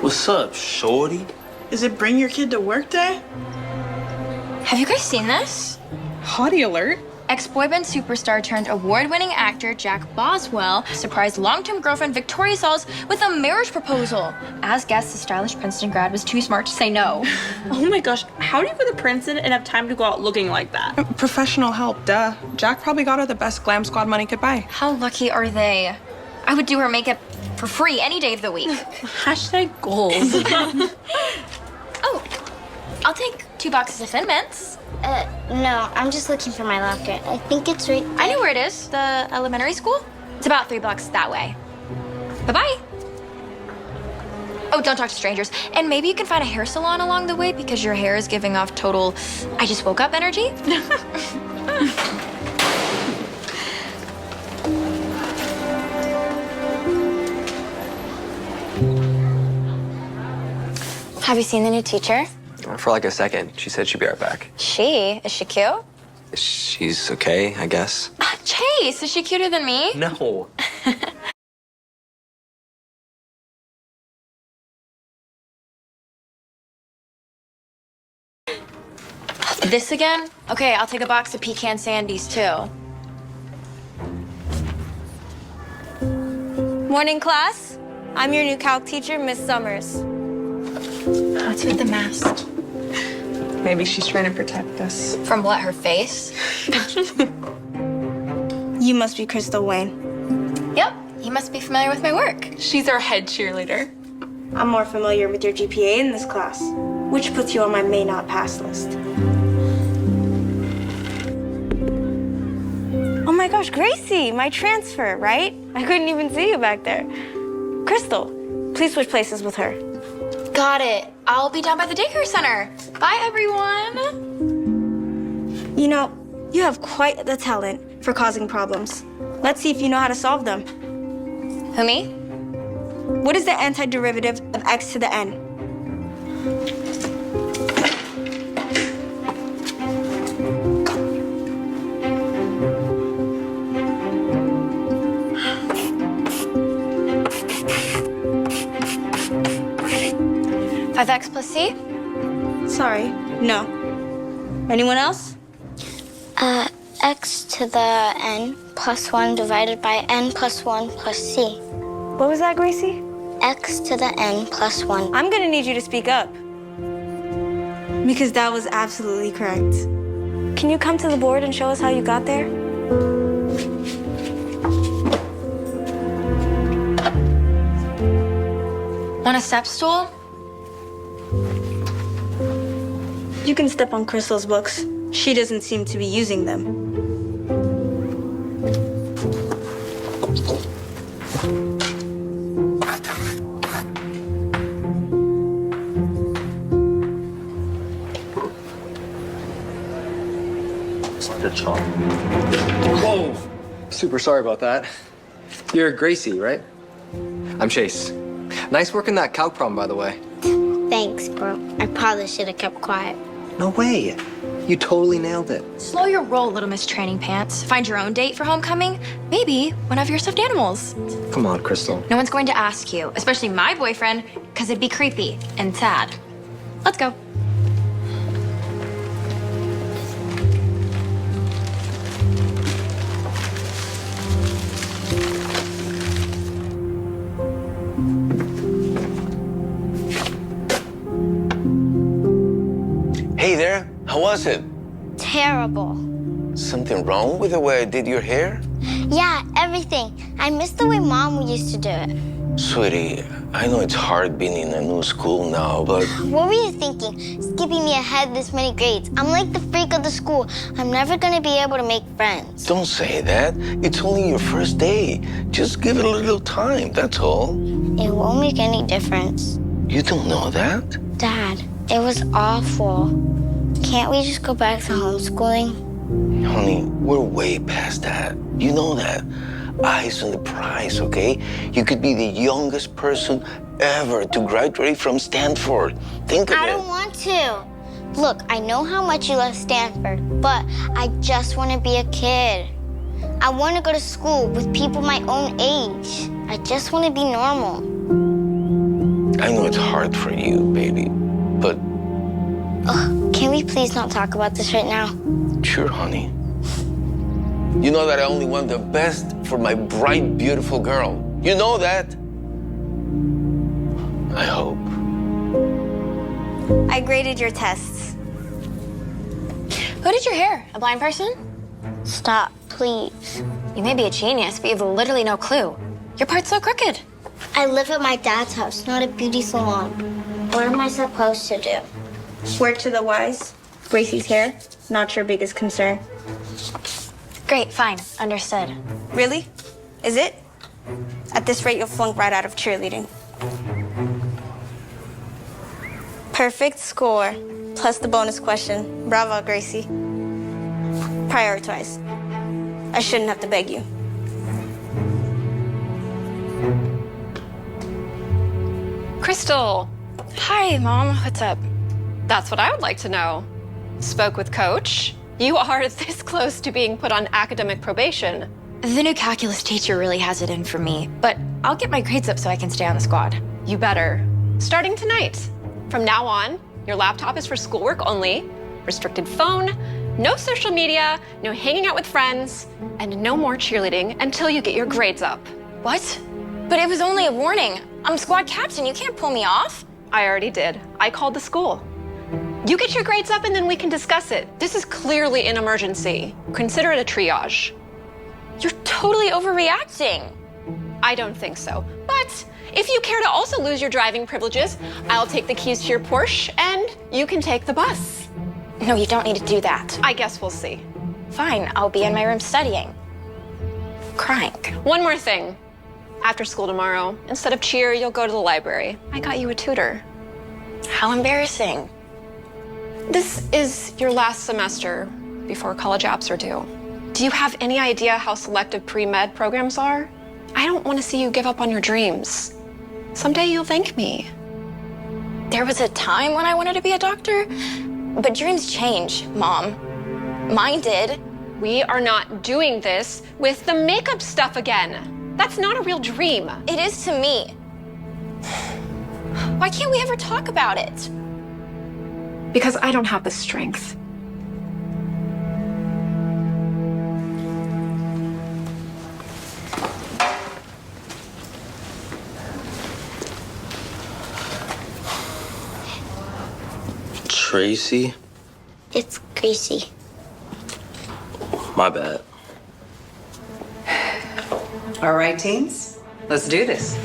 What's up, shorty? Is it bring your kid to work day? Have you guys seen this? Hottie alert. Ex-boy band superstar turned award-winning actor Jack Boswell surprised long-term girlfriend Victoria Sauls with a marriage proposal. As guessed, the stylish Princeton grad was too smart to say no. Oh my gosh, how do you go to Princeton and have time to go out looking like that? Professional help, duh. Jack probably got her the best glam squad money could buy. How lucky are they? I would do her makeup for free any day of the week. Hashtag goals. Oh, I'll take 2 boxes of Thin Mints. No, I'm just looking for my locker. I think it's right there. I know where it is, the elementary school. It's about 3 blocks that way. Bye-bye. Oh, don't talk to strangers. And maybe you can find a hair salon along the way because your hair is giving off total I just woke up energy. Have you seen the new teacher? For like a second. She said she'd be right back. Is she cute? She's okay, I guess. Chase, is she cuter than me? No. This again? Okay, I'll take a box of pecan sandies too. Morning, class. I'm your new calc teacher, Miss Summers. What's with the mask? Maybe she's trying to protect us. From what, her face? You must be Crystal Wayne. Yep, he must be familiar with my work. She's our head cheerleader. I'm more familiar with your GPA in this class, which puts you on my may not pass list. Oh my gosh, Gracie, my transfer, right? I couldn't even see you back there. Crystal, please switch places with her. Got it. I'll be down by the daycare center. Bye, everyone. You know, you have quite the talent for causing problems. Let's see if you know how to solve them. Who, me? What is the antiderivative of x to the n? Five x plus c? Sorry, no. Anyone else? X to the n plus 1 divided by n plus 1 plus c. What was that, Gracie? X to the n plus 1. I'm gonna need you to speak up. Because that was absolutely correct. Can you come to the board and show us how you got there? Want a step stool? You can step on Crystal's books. She doesn't seem to be using them. Whoa! Super sorry about that. You're Gracie, right? I'm Chase. Nice work in that calc problem, by the way. Thanks, bro. I probably should have kept quiet. No way. You totally nailed it. Slow your roll, little Miss Training Pants. Find your own date for homecoming. Maybe one of your stuffed animals. Come on, Crystal. No one's going to ask you, especially my boyfriend, because it'd be creepy and sad. Let's go. Hey there, how was it? Terrible. Something wrong with the way I did your hair? Yeah, everything. I miss the way Mom used to do it. Sweetie, I know it's hard being in a new school now, but What were you thinking? Skipping me ahead this many grades. I'm like the freak of the school. I'm never gonna be able to make friends. don't say that. It's only your first day. Just give it a little time, that's all. It won't make any difference. You don't know that? Dad, it was awful. Can't we just go back to homeschooling? Honey, we're way past that. You know that. Eyes on the prize, okay? You could be the youngest person ever to graduate from Stanford. Think of I it. don't want to. Look, I know how much you love Stanford, but I just want to be a kid. I want to go to school with people my own age. I just want to be normal. I know it's hard for you, baby, but Can we please not talk about this right now? sure, honey. You know that I only want the best for my bright, beautiful girl. You know that. I hope. I graded your tests. Who did your hair? A blind person? Stop, please. You may be a genius, but you have literally no clue. Your part's so crooked. I live at my dad's house, not a beauty salon. What am I supposed to do? Word to the wise. Gracie's hair, not your biggest concern. Great, fine, understood. Really? Is it? At this rate, you'll flunk right out of cheerleading. Perfect score, plus the bonus question. Bravo, Gracie. Prioritize. I shouldn't have to beg you. Crystal. Hi, Mom. What's up? That's what I would like to know. Spoke with Coach. You are this close to being put on academic probation. The new calculus teacher really has it in for me, but I'll get my grades up so I can stay on the squad. You better. Starting tonight. From now on, your laptop is for schoolwork only, restricted phone, no social media, no hanging out with friends, and no more cheerleading until you get your grades up. What? But it was only a warning. I'm squad captain. You can't pull me off. I already did. I called the school. You get your grades up and then we can discuss it. This is clearly an emergency. Consider it a triage. You're totally overreacting. I don't think so. But if you care to also lose your driving privileges, I'll take the keys to your Porsche and you can take the bus. No, you don't need to do that. I guess we'll see. Fine, I'll be in my room studying. Crying. One more thing. After school tomorrow, instead of cheer, you'll go to the library. I got you a tutor. How embarrassing. This is your last semester before college apps are due. Do you have any idea how selective pre-med programs are? I don't want to see you give up on your dreams. Someday you'll thank me. There was a time when I wanted to be a doctor, but dreams change, Mom. Mine did. We are not doing this with the makeup stuff again. That's not a real dream. It is to me. Why can't we ever talk about it? Because I don't have the strength. Tracy? It's Gracie. My bad. All right, teams, let's do this.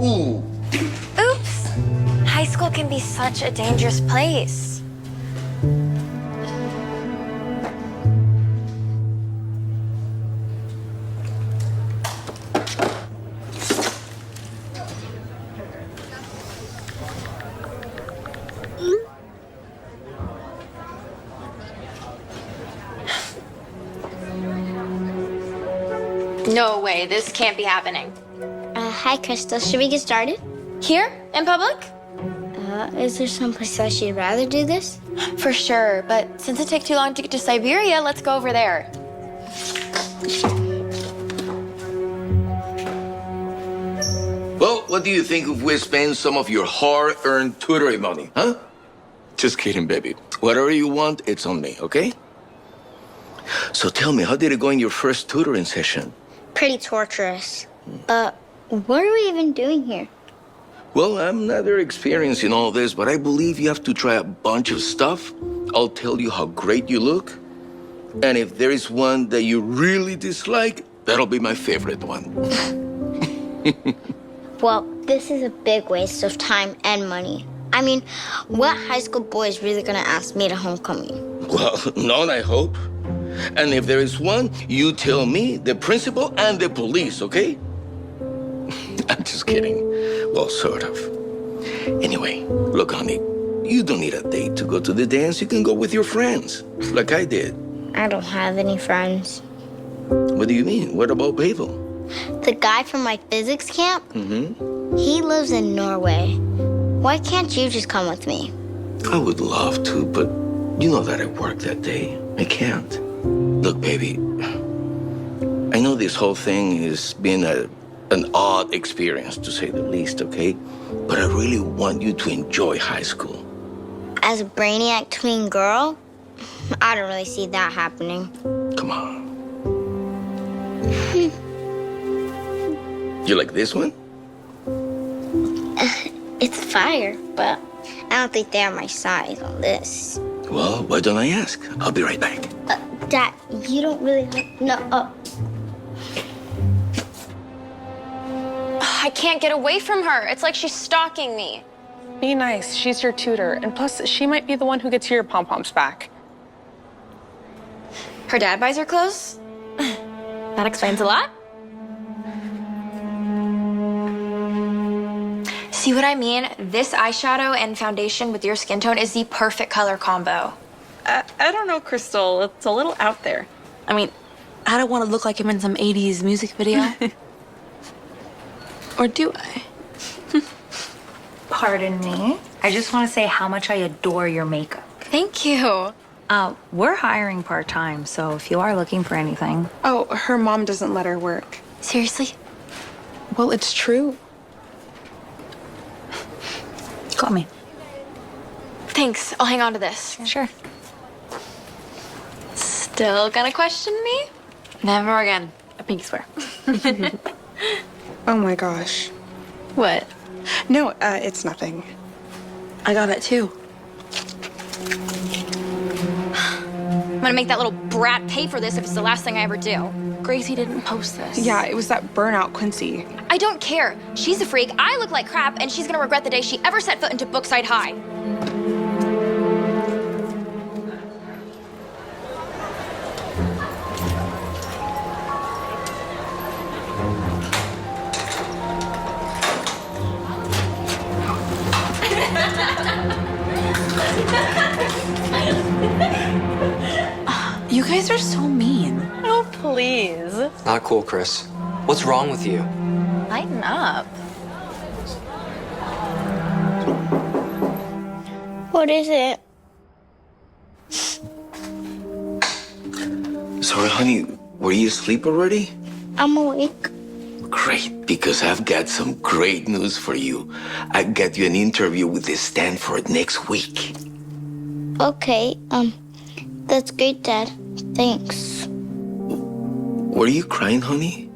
Ooh. Oops. High school can be such a dangerous place. No way, this can't be happening. Hi, Crystal. Should we get started? Here? In public? Is there someplace else you'd rather do this? For sure, but since it takes too long to get to Siberia, let's go over there. Well, what do you think if we spend some of your hard-earned tutoring money, huh? Just kidding, baby. Whatever you want, it's on me, okay? So tell me, how did it go in your first tutoring session? Pretty torturous. What are we even doing here? Well, I'm not very experienced in all this, but I believe you have to try a bunch of stuff. I'll tell you how great you look. And if there is one that you really dislike, that'll be my favorite one. Well, this is a big waste of time and money. I mean, what high school boy is really gonna ask me to homecoming? Well, none, I hope. And if there is one, you tell me, the principal, and the police, okay? I'm just kidding. Well, sort of. Anyway, look, honey, you don't need a date to go to the dance. You can go with your friends, like I did. I don't have any friends. What do you mean? What about Pavel? The guy from my physics camp? Mm-hmm. He lives in Norway. Why can't you just come with me? I would love to, but you know that I work that day. I can't. Look, baby, I know this whole thing has been an odd experience, to say the least, okay? But I really want you to enjoy high school. As a brainiac twin girl, I don't really see that happening. Come on. You like this one? It's fire, but I don't think they have my size on this. Well, why don't I ask? I'll be right back. Dad, you don't really have... No, I can't get away from her. It's like she's stalking me. Be nice. She's your tutor. And plus, she might be the one who gets your pom-poms back. Her dad buys her clothes? That explains a lot. See what I mean? This eyeshadow and foundation with your skin tone is the perfect color combo. I don't know, Crystal. It's a little out there. I mean, I don't want to look like him in some 80s music video. Or do I? Pardon me. I just want to say how much I adore your makeup. Thank you. We're hiring part-time, so if you are looking for anything. Oh, her mom doesn't let her work. Seriously? Well, it's true. Call me. Thanks. I'll hang on to this. Sure. Still gonna question me? Never again. I pinky swear. Oh my gosh. What? No, it's nothing. I got it too. I'm gonna make that little brat pay for this if it's the last thing I ever do. Gracie didn't post this. Yeah, it was that burnout Quincy. I don't care. She's a freak, I look like crap, and she's gonna regret the day she ever set foot into Brookside High. You guys are so mean. Oh, please. Not cool, Chris. What's wrong with you? Lighten up. What is it? Sorry, honey, were you asleep already? I'm awake. Great, because I've got some great news for you. I got you an interview with the Stanford next week. Okay, that's great, Dad. Thanks. Were you crying, honey?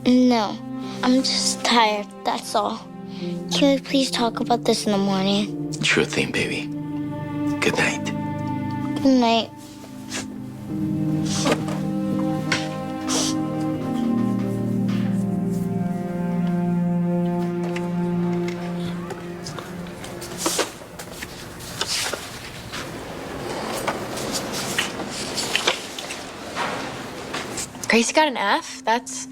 No, I'm just tired, that's all. Can we please talk about this in the morning? Sure thing, baby. Good night. Good night. Gracie got an F? That's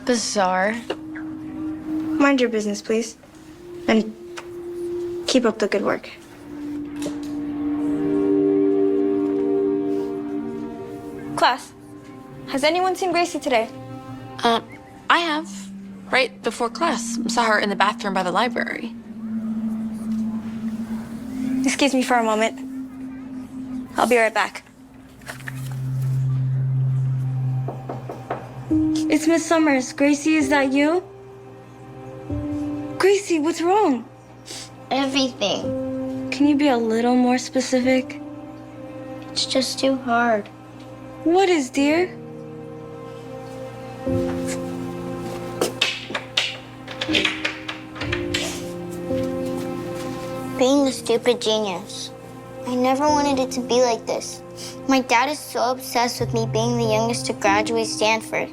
bizarre. Mind your business, please. And keep up the good work. Class, has anyone seen Gracie today? I have. Right before class. Saw her in the bathroom by the library. Excuse me for a moment. I'll be right back. It's Miss Summers. Gracie, is that you? Gracie, what's wrong? Everything. Can you be a little more specific? It's just too hard. What is, dear? Being a stupid genius. I never wanted it to be like this. My dad is so obsessed with me being the youngest to graduate Stanford.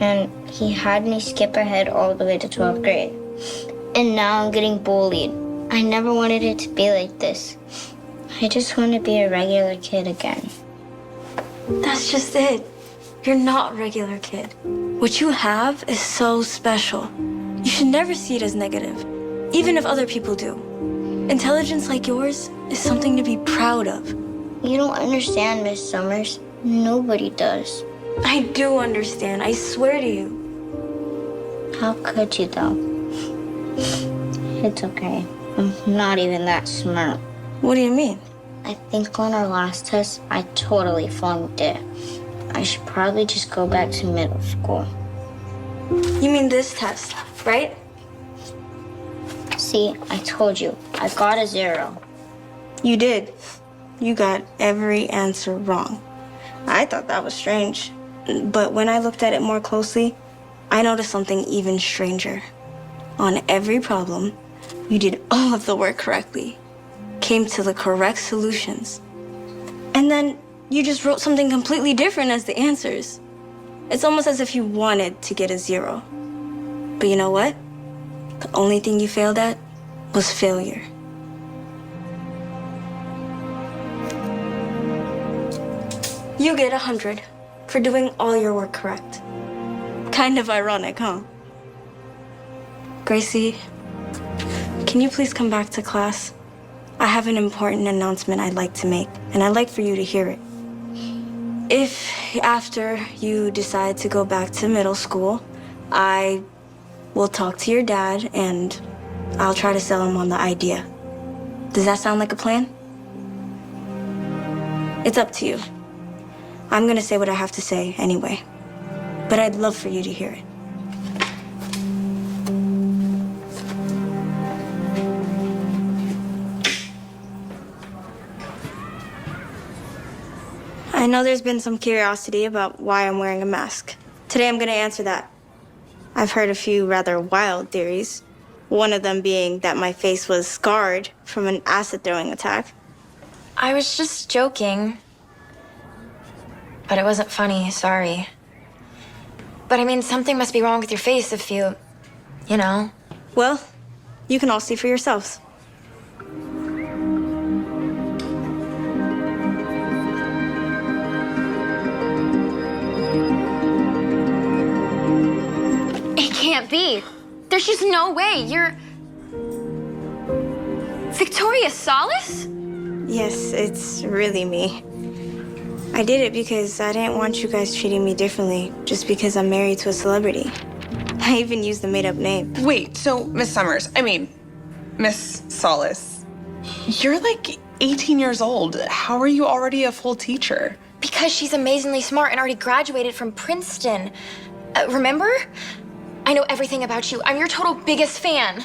And he had me skip ahead all the way to 12th grade. And now I'm getting bullied. I never wanted it to be like this. I just want to be a regular kid again. That's just it. You're not a regular kid. What you have is so special. You should never see it as negative, even if other people do. Intelligence like yours is something to be proud of. You don't understand, Miss Summers. Nobody does. I do understand, I swear to you. How could you, though? It's okay. I'm not even that smart. What do you mean? I think on our last test, I totally flunked it. I should probably just go back to middle school. You mean this test, right? See, I told you, I got a 0. You did. You got every answer wrong. I thought that was strange. But when I looked at it more closely, I noticed something even stranger. On every problem, you did all of the work correctly, came to the correct solutions, and then you just wrote something completely different as the answers. It's almost as if you wanted to get a 0. But you know what? The only thing you failed at was failure. You get 100 for doing all your work correct. Kind of ironic, huh? Gracie, can you please come back to class? I have an important announcement I'd like to make, and I'd like for you to hear it. If after you decide to go back to middle school, I will talk to your dad and I'll try to sell him on the idea. Does that sound like a plan? It's up to you. I'm gonna say what I have to say anyway, but I'd love for you to hear it. I know there's been some curiosity about why I'm wearing a mask. Today I'm gonna answer that. I've heard a few rather wild theories, one of them being that my face was scarred from an acid throwing attack. I was just joking. But it wasn't funny, sorry. But I mean, something must be wrong with your face if you know. Well, you can all see for yourselves. It can't be. There's just no way. You're Victoria Solace? Yes, it's really me. I did it because I didn't want you guys treating me differently just because I'm married to a celebrity. I even used a made-up name. Wait, so Miss Miss Solace, you're like 18 years old. How are you already a full teacher? Because she's amazingly smart and already graduated from Princeton. Remember? I know everything about you. I'm your total biggest fan.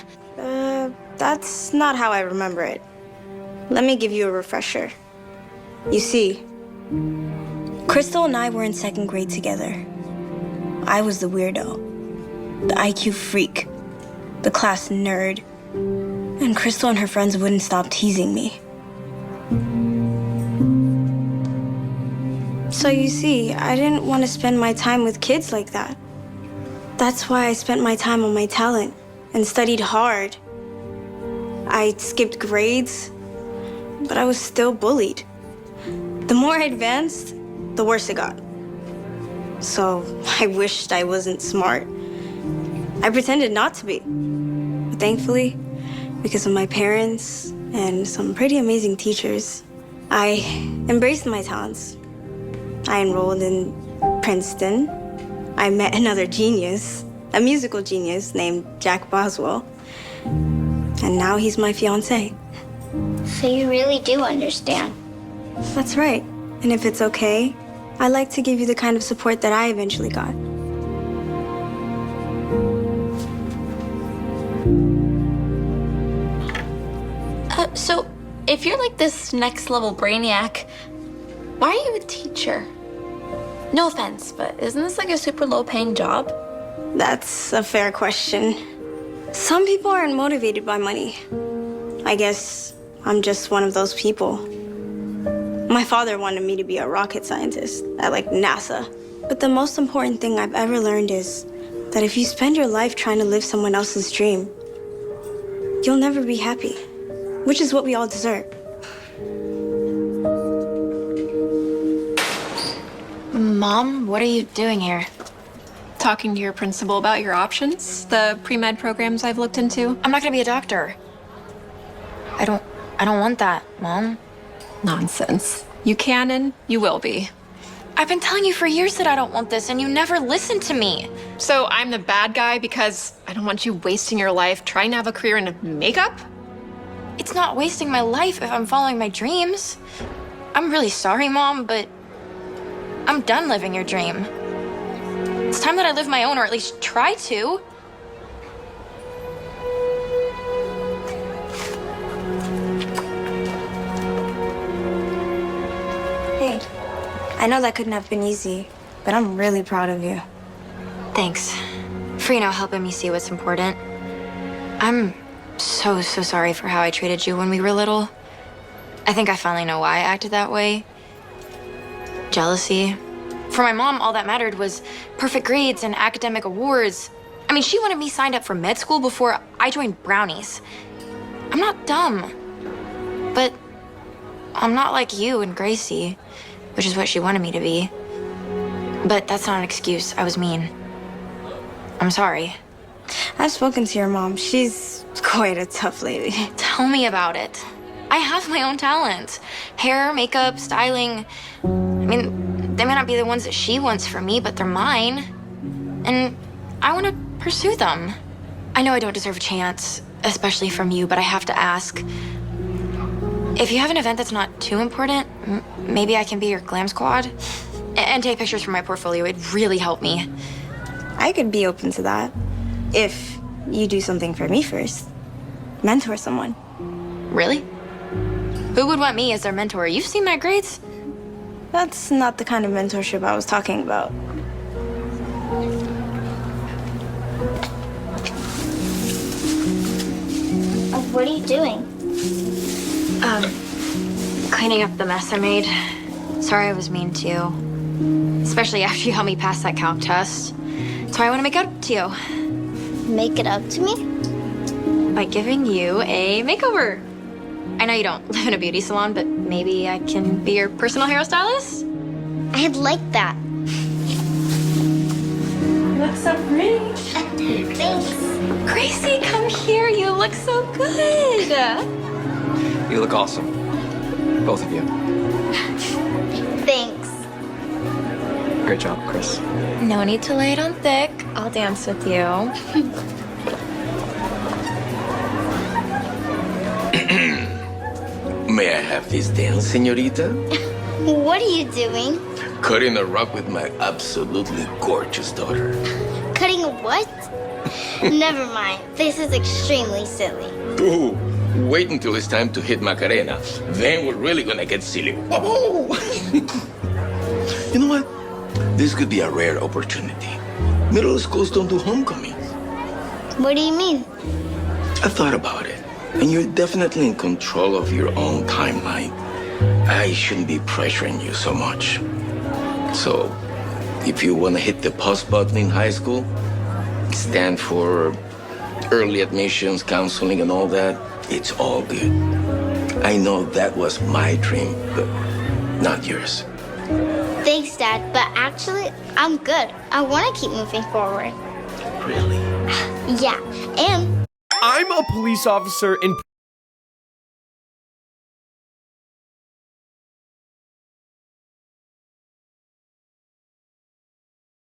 That's not how I remember it. Let me give you a refresher. You see, Crystal and I were in 2nd grade together. I was the weirdo, the IQ freak, the class nerd, and Crystal and her friends wouldn't stop teasing me. So you see, I didn't want to spend my time with kids like that. That's why I spent my time on my talent and studied hard. I skipped grades, but I was still bullied. The more I advanced, the worse it got. So I wished I wasn't smart. I pretended not to be. But thankfully, because of my parents and some pretty amazing teachers, I embraced my talents. I enrolled in Princeton. I met another genius, a musical genius named Jack Boswell. And now he's my fiancé. So you really do understand. That's right. And if it's okay, I'd like to give you the kind of support that I eventually got. So if you're like this next level brainiac, why are you a teacher? No offense, but isn't this like a super low paying job? That's a fair question. Some people aren't motivated by money. I guess I'm just one of those people. My father wanted me to be a rocket scientist at like NASA. But the most important thing I've ever learned is that if you spend your life trying to live someone else's dream, you'll never be happy, which is what we all deserve. Mom, what are you doing here? Talking to your principal about your options, the pre-med programs I've looked into. I'm not gonna be a doctor. I don't want that, Mom. Nonsense. You can and you will be. I've been telling you for years that I don't want this, and you never listen to me. So I'm the bad guy because I don't want you wasting your life trying to have a career in makeup? it's not wasting my life if I'm following my dreams. I'm really sorry, Mom, but I'm done living your dream. It's time that I live my own, or at least try to. Hey, I know that couldn't have been easy, but I'm really proud of you. Thanks for, helping me see what's important. I'm so sorry for how I treated you when we were little. I think I finally know why I acted that way. Jealousy. For my mom, all that mattered was perfect grades and academic awards. I mean, she wanted me signed up for med school before I joined Brownies. I'm not dumb, but I'm not like you and Gracie, which is what she wanted me to be. But that's not an excuse. I was mean. I'm sorry. I've spoken to your mom. She's quite a tough lady. Tell me about it. I have my own talents. Hair, makeup, styling. I mean, they may not be the ones that she wants for me, but they're mine. And I want to pursue them. I know I don't deserve a chance, especially from you, but I have to ask. If you have an event that's not too important, maybe I can be your glam squad and take pictures for my portfolio. It'd really help me. I could be open to that if you do something for me first. Mentor someone. Really? Who would want me as their mentor? You've seen my grades. That's not the kind of mentorship I was talking about. What are you doing? Cleaning up the mess I made. Sorry I was mean to you. Especially after you helped me pass that calc test. That's why I want to make it up to you. Make it up to me? By giving you a makeover. I know you don't live in a beauty salon, but maybe I can be your personal hairstylist? I'd like that. You look so pretty. Thanks. Gracie, come here. You look so good. You look awesome. Both of you. Thanks. Great job, Chris. No need to lay it on thick. I'll dance with you. May I have this dance, señorita? What are you doing? Cutting a rug with my absolutely gorgeous daughter. Cutting a what? Never mind. This is extremely silly. Ooh, wait until it's time to hit Macarena. Then we're really gonna get silly. Oh! You know what? This could be a rare opportunity. Middle schools don't do homecomings. What do you mean? I thought about it, and you're definitely in control of your own timeline. I shouldn't be pressuring you so much. So, if you want to hit the pause button in high school, stand for early admissions, counseling, and all that, it's all good. I know that was my dream, but not yours. Thanks, Dad, but actually, I'm good. I want to keep moving forward. Really? Yeah, and I'm a police officer in